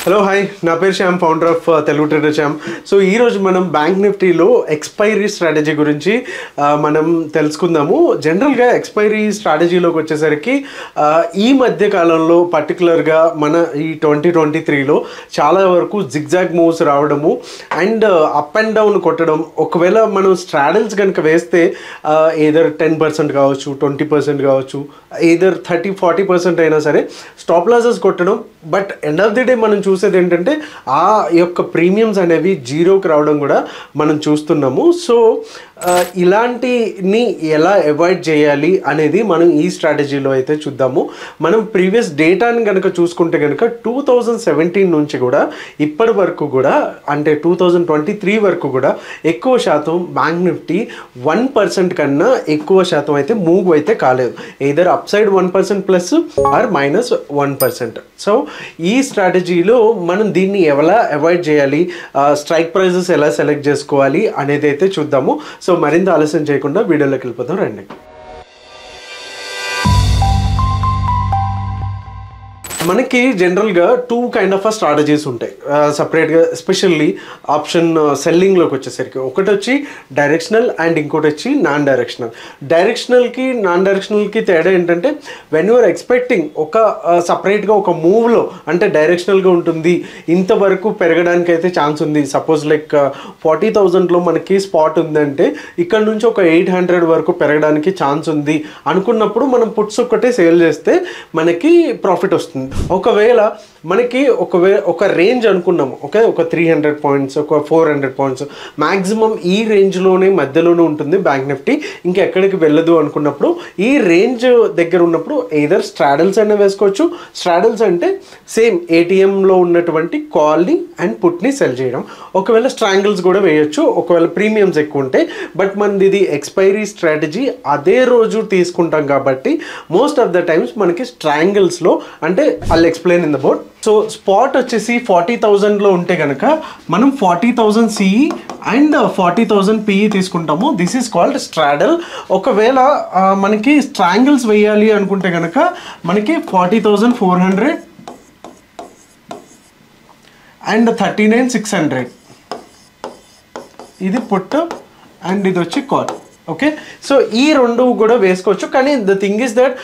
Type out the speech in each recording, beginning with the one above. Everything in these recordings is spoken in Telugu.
హలో హాయ్ నా పేరు Shyam founder of Telugu trader Shyam. So ఈరోజు మనం బ్యాంక్ నిఫ్టీలో ఎక్స్పైరీ స్ట్రాటజీ గురించి మనం తెలుసుకుందాము. జనరల్గా ఎక్స్పైరీ స్ట్రాటజీలోకి వచ్చేసరికి ఈ మధ్య కాలంలో పర్టికులర్గా మన ఈ 2023లో చాలా వరకు జిగ్జాగ్ మూవ్స్ రావడము అండ్ అప్ అండ్ డౌన్ కొట్టడం. ఒకవేళ మనం స్ట్రాడల్స్ కనుక వేస్తే ఏదర్ 10% కావచ్చు, 20% కావచ్చు, ఏదర్ 30-40% అయినా సరే స్టాప్ లాసెస్ కొట్టడం. But end of the day మనం చూసేది ఏంటంటే ఆ యొక్క ప్రీమియమ్స్ అనేవి జీరోకి రావడం కూడా మనం చూస్తున్నాము. సో ఇలాంటిని ఎలా అవాయిడ్ చేయాలి అనేది మనం ఈ స్ట్రాటజీలో అయితే చూద్దాము. మనం ప్రీవియస్ డేటాని కనుక చూసుకుంటే కనుక 2017 నుంచి కూడా ఇప్పటి వరకు కూడా అంటే 2023 వరకు కూడా ఎక్కువ శాతం బ్యాంక్ నిఫ్టీ 1% కన్నా ఎక్కువ శాతం అయితే మూవ్ అయితే కాలేదు. Either up side 1% plus or minus 1%. So ఈ స్ట్రాటజీలో మనం దీన్ని ఎలా అవాయిడ్ చేయాలి, స్ట్రైక్ ప్రైజెస్ ఎలా సెలెక్ట్ చేసుకోవాలి అనేది అయితే చూద్దాము. సో మరింత ఆలస్యం చేయకుండా వీడియోలోకి వెళ్ళిపోతాం రండి. మనకి జనరల్గా 2 కైండ్ ఆఫ్ స్ట్రాటజీస్ ఉంటాయి సపరేట్గా, ఎస్పెషల్లీ ఆప్షన్ సెల్లింగ్లోకి వచ్చేసరికి. ఒకటి వచ్చి డైరెక్షనల్ అండ్ ఇంకోటి వచ్చి నాన్ డైరెక్షనల్. డైరెక్షనల్కి నాన్ డైరెక్షనల్కి తేడా ఏంటంటే వెన్ యూఆర్ ఎక్స్పెక్టింగ్ ఒక సపరేట్గా ఒక మూవ్లో అంటే డైరెక్షనల్గా ఉంటుంది, ఇంతవరకు పెరగడానికి అయితే ఛాన్స్ ఉంది. సపోజ్ లైక్ 40,000లో మనకి స్పాట్ ఉందంటే ఇక్కడ నుంచి ఒక 800 వరకు పెరగడానికి ఛాన్స్ ఉంది అనుకున్నప్పుడు మనం పుట్స్ ఒక్కటే సేల్ చేస్తే మనకి ప్రాఫిట్ వస్తుంది. ఒకవేళ మనకి ఒక రేంజ్ అనుకున్నాము, ఓకే, ఒక 300 పాయింట్స్, ఒక 400 పాయింట్స్ మ్యాక్సిమం ఈ రేంజ్లోనే మధ్యలోనే ఉంటుంది బ్యాంక్ నిఫ్టీ, ఇంకా ఎక్కడికి వెళ్ళదు అనుకున్నప్పుడు ఈ రేంజ్ దగ్గర ఉన్నప్పుడు ఎయిదర్ స్ట్రాడల్స్ అయినా వేసుకోవచ్చు. స్ట్రాడల్స్ అంటే సేమ్ ఏటీఎంలో ఉన్నటువంటి కాల్ని అండ్ పుట్ని సెల్ చేయడం. ఒకవేళ స్ట్రాంగిల్స్ కూడా వేయచ్చు ఒకవేళ ప్రీమియమ్స్ ఎక్కువ ఉంటాయి. బట్ మనది ఇది ఎక్స్పైరీ స్ట్రాటజీ, అదే రోజు తీసుకుంటాం కాబట్టి మోస్ట్ ఆఫ్ ద టైమ్స్ మనకి స్ట్రాంగిల్స్లో అంటే I'll explain in the board. So spot వచ్చేసి 40,000లో ఉంటే కనుక మనం 40,000 సిఈ అండ్ 40,000 పిఈ తీసుకుంటాము. This is called straddle. ఒకవేళ మనకి స్ట్రాంగిల్స్ వేయాలి అనుకుంటే కనుక మనకి 40,400 అండ్ 39,600 ఇది పుట్ అండ్ ఇది వచ్చి కాల్. ఓకే, సో ఈ రెండు కూడా వేసుకోవచ్చు. కానీ the thing is that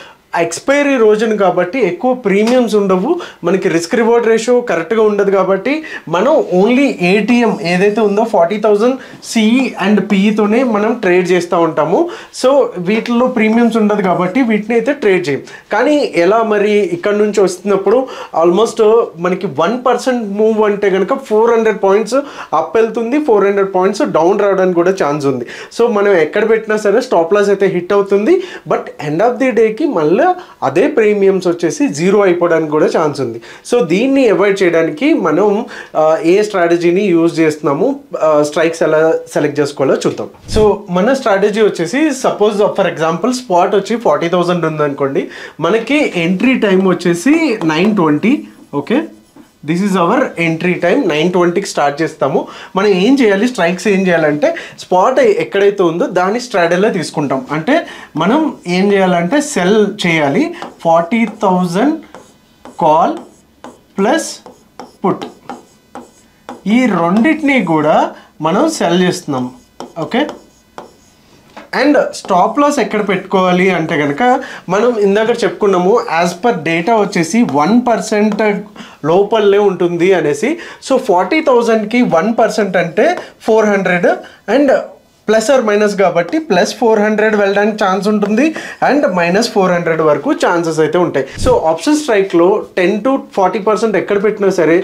expiry రోజున కాబట్టి ఎక్కువ ప్రీమియమ్స్ ఉండవు, మనకి రిస్క్ రివార్డ్ రేషియో కరెక్ట్గా ఉండదు. కాబట్టి మనం ఓన్లీ ఏటీఎం ఏదైతే ఉందో 40,000 సిఈ అండ్ పిఈతోనే మనం ట్రేడ్ చేస్తూ ఉంటాము. సో వీటిల్లో ప్రీమియమ్స్ ఉండదు కాబట్టి వీటిని అయితే ట్రేడ్ చేయం. కానీ ఎలా మరి ఇక్కడ నుంచి వస్తున్నప్పుడు ఆల్మోస్ట్ మనకి 1% మూవ్ అంటే కనుక 400 పాయింట్స్ అప్ వెళ్తుంది, 400 పాయింట్స్ డౌన్ రావడానికి కూడా ఛాన్స్ ఉంది. సో మనం ఎక్కడ పెట్టినా సరే స్టాప్ లాస్ అయితే హిట్ అవుతుంది. బట్ ఎండ్ ఆఫ్ ది డేకి మళ్ళీ అదే ప్రీమియమ్స్ వచ్చేసి జీరో అయిపోవడానికి కూడా ఛాన్స్ ఉంది. సో దీన్ని అవాయిడ్ చేయడానికి మనం ఏ స్ట్రాటజీని యూజ్ చేస్తున్నాము, స్ట్రైక్స్ ఎలా సెలెక్ట్ చేసుకోవాలో చూద్దాం. సో మన స్ట్రాటజీ వచ్చేసి సపోజ్ ఫర్ ఎగ్జాంపుల్ స్పాట్ వచ్చి 40,000 ఉందనుకోండి, మనకి ఎంట్రీ టైం వచ్చేసి 9:20. Okay, this is our entry time. 9:20కి స్టార్ట్ చేస్తాము. మనం ఏం చేయాలి, స్ట్రైక్స్ ఏం చేయాలంటే స్పాట్ ఎక్కడైతే ఉందో దాన్ని స్ట్రాడల్లో తీసుకుంటాం. అంటే మనం ఏం చేయాలంటే సెల్ చేయాలి 40,000 కాల్ ప్లస్ పుట్, ఈ రెండింటినీ కూడా మనం సెల్ చేస్తున్నాం. ఓకే, అండ్ స్టాప్ లాస్ ఎక్కడ పెట్టుకోవాలి అంటే కనుక మనం ఇందాక చెప్పుకున్నాము యాజ్ పర్ డేటా వచ్చేసి 1% లోపలనే ఉంటుంది అనేసి. సో 40,000కి 1% అంటే 400 అండ్ ప్లస్ ఆర్ మైనస్ కాబట్టి +400 వెళ్ళడానికి ఛాన్స్ ఉంటుంది అండ్ -400 వరకు ఛాన్సెస్ అయితే ఉంటాయి. సో ఆప్షన్ స్ట్రైక్లో 10 to 40% ఎక్కడ పెట్టినా సరే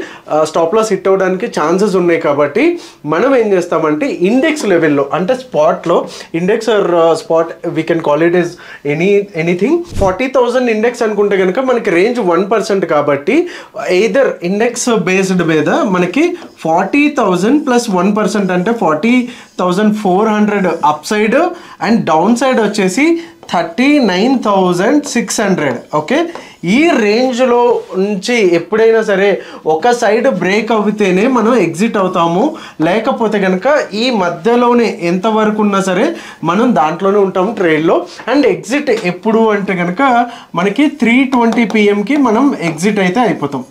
స్టాప్ లాస్ హిట్ అవ్వడానికి ఛాన్సెస్ ఉన్నాయి. కాబట్టి మనం ఏం చేస్తామంటే ఇండెక్స్ లెవెల్లో అంటే స్పాట్లో index or spot we can call it is anything. 40,000 index అనుకుంటే కనుక మనకి రేంజ్ 1% కాబట్టి ఎయిదర్ ఇండెక్స్ బేస్డ్ మీద మనకి 40,000 + 1% అంటే 40,400 up side and down side వచ్చేసి 39,600. ఓకే, ఈ రేంజ్లో నుంచి ఎప్పుడైనా సరే ఒక సైడ్ బ్రేక్ అవుతేనే మనం ఎగ్జిట్ అవుతాము. లేకపోతే కనుక ఈ మధ్యలోనే ఎంతవరకు ఉన్నా సరే మనం దాంట్లోనే ఉంటాము ట్రేడ్లో. అండ్ ఎగ్జిట్ ఎప్పుడు అంటే కనుక మనకి 3:20 PM మనం ఎగ్జిట్ అయితే అయిపోతాం.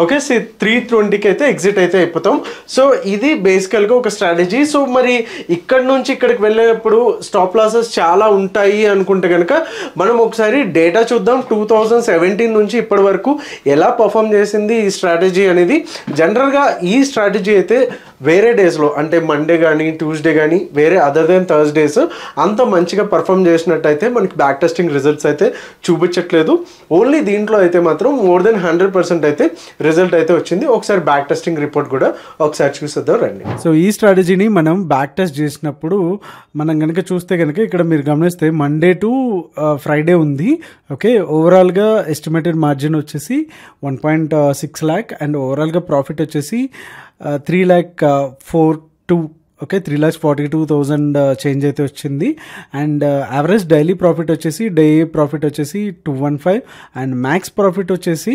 ఓకే, 320కి అయితే ఎగ్జిట్ అయితే అయిపోతాం. సో ఇది బేసికల్గా ఒక స్ట్రాటజీ. సో మరి ఇక్కడ నుంచి ఇక్కడికి వెళ్ళేటప్పుడు స్టాప్ లాసెస్ చాలా ఉంటాయి అనుకుంటే కనుక మనం ఒకసారి డేటా చూద్దాం. 2017 నుంచి ఇప్పటి వరకు ఎలా పర్ఫామ్ చేసింది ఈ స్ట్రాటజీ అనేది. జనరల్గా ఈ స్ట్రాటజీ అయితే వేరే డేస్లో అంటే మండే కానీ ట్యూస్డే కానీ వేరే అదర్ దెన్ థర్స్డేస్ అంత మంచిగా పర్ఫామ్ చేసినట్టయితే మనకి బ్యాక్ టెస్టింగ్ రిజల్ట్స్ అయితే చూపించట్లేదు. ఓన్లీ దీంట్లో అయితే మాత్రం మోర్ దెన్ 100% అయితే రిజల్ట్ అయితే వచ్చింది. ఒకసారి బ్యాక్ టెస్టింగ్ రిపోర్ట్ కూడా ఒకసారి చూసేద్దాం రండి. సో ఈ స్ట్రాటజీని మనం బ్యాక్ టెస్ట్ చేసినప్పుడు మనం కనుక చూస్తే కనుక ఇక్కడ మీరు గమనిస్తే మండే టు ఫ్రైడే ఉంది. ఓకే, ఓవరాల్గా ఎస్టిమేటెడ్ మార్జిన్ వచ్చేసి 1.6 lakh అండ్ ఓవరాల్గా ప్రాఫిట్ వచ్చేసి 3,42,000. ఓకే, 3,42,000 చేంజ్ అయితే వచ్చింది. అండ్ యావరేజ్ డైలీ ప్రాఫిట్ వచ్చేసి డే ప్రాఫిట్ వచ్చేసి 215 అండ్ మ్యాక్స్ ప్రాఫిట్ వచ్చేసి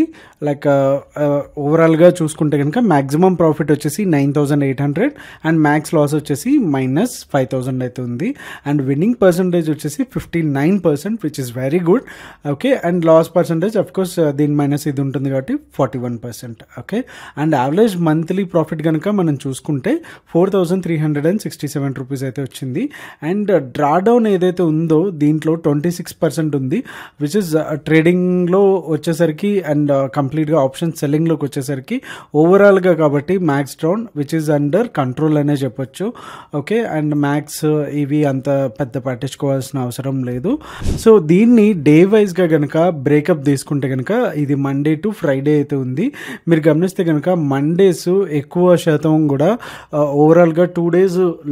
లైక్ ఓవరాల్గా చూసుకుంటే కనుక మ్యాక్సిమం ప్రాఫిట్ వచ్చేసి 9,800 అండ్ మ్యాక్స్ లాస్ వచ్చేసి -5,000 అయితే ఉంది. అండ్ విన్నింగ్ పర్సంటేజ్ వచ్చేసి 59%, which is very good. Okay, and loss percentage of course దీని మైనస్ ఇది ఉంటుంది కాబట్టి 41%. Okay, and average monthly profit కనుక మనం చూసుకుంటే 4,367 రూపీస్ అయితే వచ్చింది. అండ్ డ్రాడౌన్ ఏదైతే ఉందో దీంట్లో 26% ఉంది, విచ్ ఇస్ ట్రేడింగ్లో వచ్చేసరికి అండ్ కంప్లీట్గా ఆప్షన్ సెల్లింగ్లోకి వచ్చేసరికి ఓవరాల్గా కాబట్టి max down which is under control అనే చెప్పొచ్చు. ఓకే, అండ్ మ్యాక్స్ ఇవి అంత పెద్ద పట్టించుకోవాల్సిన అవసరం లేదు. సో దీన్ని డే వైజ్గా కనుక బ్రేకప్ తీసుకుంటే కనుక ఇది మండే టు ఫ్రైడే అయితే ఉంది. మీరు గమనిస్తే కనుక మండేస్ ఎక్కువ శాతం కూడా ఓవరాల్గా 2 days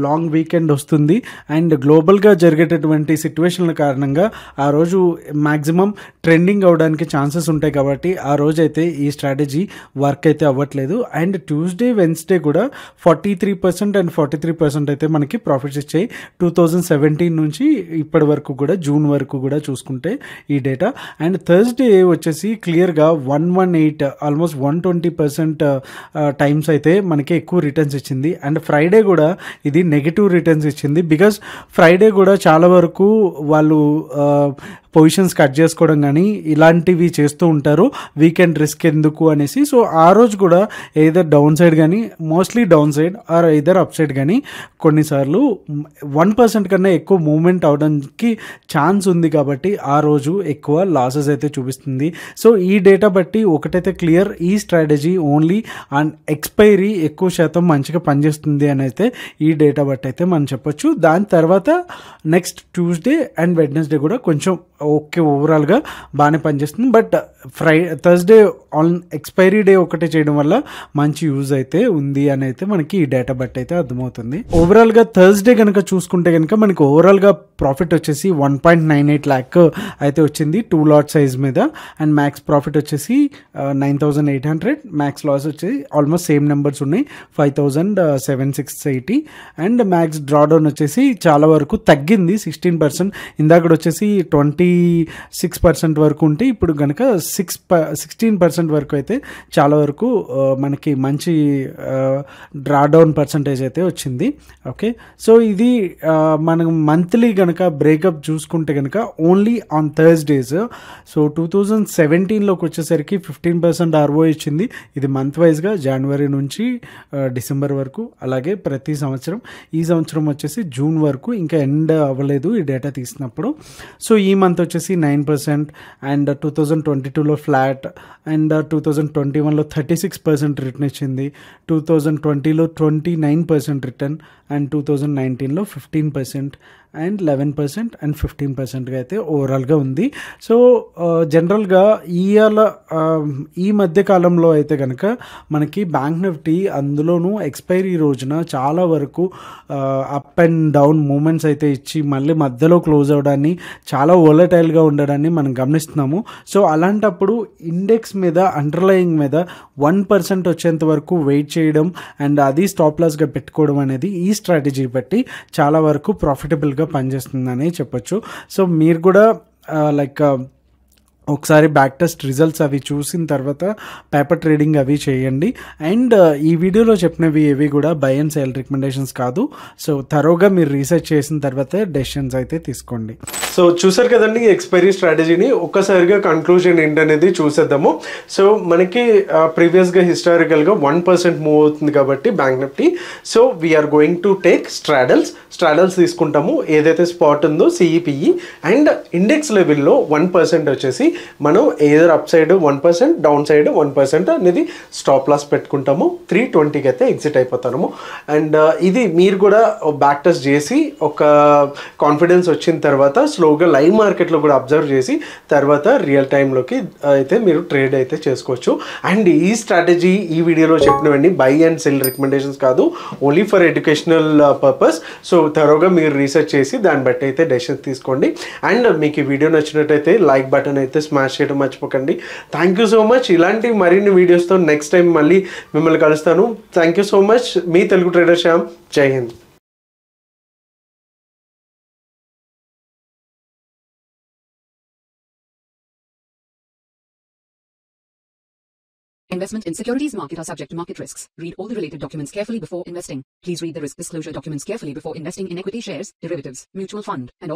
లాంగ్ వీకెండ్ వస్తుంది. అండ్ గ్లోబల్గా జరిగేటటువంటి సిచ్యువేషన్ల కారణంగా ఆ రోజు మ్యాక్సిమం ట్రెండింగ్ అవడానికి ఛాన్సెస్ ఉంటాయి కాబట్టి ఆ రోజు అయితే ఈ స్ట్రాటజీ వర్క్ అయితే అవ్వట్లేదు. అండ్ ట్యూస్డే వెన్స్డే కూడా 43% అండ్ 43% అయితే మనకి ప్రాఫిట్స్ ఇచ్చాయి 2017 నుంచి ఇప్పటి వరకు కూడా, జూన్ వరకు కూడా చూసుకుంటే ఈ డేటా. అండ్ థర్స్డే వచ్చేసి క్లియర్గా 118 ఆల్మోస్ట్ 120% టైమ్స్ అయితే మనకి ఎక్కువ రిటర్న్స్ ఇచ్చింది. అండ్ ఫ్రైడే కూడా ఇది నెగిటివ్ రిటర్న్స్ ఇచ్చింది. బికాస్ ఫ్రైడే కూడా చాలా వరకు వాళ్ళు పొజిషన్స్ కట్ చేసుకోవడం కానీ ఇలాంటివి చేస్తూ ఉంటారు వీకెండ్ రిస్క్ ఎందుకు అనేసి. సో ఆ రోజు కూడా ఎయిదర్ డౌన్ సైడ్ కానీ, mostly down side or either up side కానీ కొన్నిసార్లు 1% కన్నా ఎక్కువ మూవ్మెంట్ అవడానికి ఛాన్స్ ఉంది కాబట్టి ఆ రోజు ఎక్కువ లాసెస్ అయితే చూపిస్తుంది. సో ఈ డేటా బట్టి ఒకటైతే క్లియర్, ఈ స్ట్రాటజీ ఓన్లీ ఆన్ ఎక్స్పైరీ ఎక్కువ శాతం మంచిగా పనిచేస్తుంది అని అయితే ఈ డేటా బట్టి అయితే మనం చెప్పొచ్చు. దాని తర్వాత నెక్స్ట్ ట్యూస్డే అండ్ వెడ్నెస్డే కూడా కొంచెం ఓకే ఓవరాల్గా బాగానే పనిచేస్తుంది. But Thursday on expiry day ఒకటే చేయడం వల్ల మంచి యూజ్ అయితే ఉంది అని అయితే మనకి ఈ డేటా బట్టి అయితే అర్థమవుతుంది. ఓవరాల్గా థర్స్డే కనుక చూసుకుంటే కనుక మనకి ఓవరాల్గా ప్రాఫిట్ వచ్చేసి 1.98 lakh అయితే వచ్చింది 2 lot సైజ్ మీద. అండ్ మ్యాక్స్ ప్రాఫిట్ వచ్చేసి 9,800, మ్యాక్స్ లాస్ వచ్చేసి ఆల్మోస్ట్ సేమ్ నెంబర్స్ ఉన్నాయి 5,780. అండ్ మ్యాక్స్ డ్రాడౌన్ వచ్చేసి చాలా వరకు తగ్గింది 16%. ఇందాక వచ్చేసి 26% వరకు ఉంటే ఇప్పుడు కనుక 16% వరకు అయితే చాలా వరకు మనకి మంచి డ్రాడౌన్ పర్సంటేజ్ అయితే వచ్చింది. ఓకే, సో ఇది మనం మంత్లీ కనుక బ్రేకప్ చూసుకుంటే కనుక ఓన్లీ ఆన్ థర్స్డేస్. సో 2017లోకి వచ్చేసరికి 15% ROI ఇచ్చింది. ఇది మంత్ వైజ్గా జనవరి నుంచి డిసెంబర్ వరకు, అలాగే ప్రతి సంవత్సరం. ఈ సంవత్సరం వచ్చేసి జూన్ వరకు, ఇంకా ఎండ్ అవ్వలేదు ఈ డేటా తీసినప్పుడు. సో ఈ మంత్ వచ్చేసి 9% అండ్ 2022లో ఫ్లాట్ అండ్ 2021లో 36% రిటర్న్ ఇచ్చింది, 2020లో 29% రిటర్న్ అండ్ 2019లో 15% అండ్ 11% అండ్ 15%గా అయితే ఓవరాల్గా ఉంది. సో జనరల్గా ఈ మధ్య కాలంలో అయితే కనుక మనకి బ్యాంక్ నిఫ్టీ అందులోనూ ఎక్స్పైరీ రోజున చాలా వరకు అప్ అండ్ డౌన్ మూమెంట్స్ అయితే ఇచ్చి మళ్ళీ మధ్యలో క్లోజ్ అవ్వడాన్ని, చాలా వోలటైల్గా ఉండడాన్ని మనం గమనిస్తున్నాము. సో అలాంటప్పుడు ఇండెక్స్ మీద అండర్లయింగ్ మీద 1% వచ్చేంత వరకు వెయిట్ చేయడం అండ్ అది స్టాప్ లాస్గా పెట్టుకోవడం అనేది ఈ స్ట్రాటజీ బట్టి చాలా వరకు ప్రాఫిటబుల్గా పనిచేస్తుందని చెప్పొచ్చు. సో మీరు కూడా లైక్ ఒకసారి బ్యాక్ టెస్ట్ రిజల్ట్స్ అవి చూసిన తర్వాత పేపర్ ట్రేడింగ్ అవి చేయండి. అండ్ ఈ వీడియోలో చెప్పినవి ఏవి కూడా బై అండ్ సేల్ రికమెండేషన్స్ కాదు. సో థరోగా మీరు రీసెర్చ్ చేసిన తర్వాత డెసిషన్స్ అయితే తీసుకోండి. సో చూసారు కదండి ఎక్స్పైరీ స్ట్రాటజీని. ఒక్కసారిగా కన్క్లూజన్ ఏంటనేది చూసేద్దాము. సో మనకి ప్రీవియస్గా హిస్టారికల్గా 1% మూవ్ అవుతుంది కాబట్టి bank Nifty. So we're going to take straddles తీసుకుంటాము. ఏదైతే స్పాట్ ఉందో సిఈపిఈ అండ్ ఇండెక్స్ లెవెల్లో 1% వచ్చేసి మనం either up side 1%, down side 1% అనేది స్టాప్ లాస్ పెట్టుకుంటాము. 320కి అయితే ఎగ్జిట్ అయిపోతాము. అండ్ ఇది మీరు కూడా బ్యాక్ టెస్ట్ చేసి ఒక కాన్ఫిడెన్స్ వచ్చిన తర్వాత స్లోగా లైవ్ మార్కెట్లో కూడా అబ్జర్వ్ చేసి తర్వాత రియల్ టైంలోకి అయితే మీరు ట్రేడ్ అయితే చేసుకోవచ్చు. అండ్ ఈ స్ట్రాటజీ ఈ వీడియోలో చెప్పినవన్నీ బై అండ్ సెల్ రికమెండేషన్స్ కాదు, only for educational purpose. So త్వరగా మీరు రీసెర్చ్ చేసి దాన్ని బట్టి అయితే డెసిషన్స్ తీసుకోండి. అండ్ మీకు ఈ వీడియో నచ్చినట్టయితే లైక్ బటన్ అయితే స్మాష్ చేయడం మర్చిపోకండి. Thank you so much. ఇలాంటి మరిన్ని వీడియోస్తో నెక్స్ట్ టైం మళ్ళీ మిమ్మల్ని కలుస్తాను. Thank you so much. Me Telugu trader Shyam. జై Hind. Investment in securities market are subject to market risks. Read all the related documents carefully before investing. Please read the risk disclosure documents carefully before investing in equity shares, derivatives, mutual fund, and/or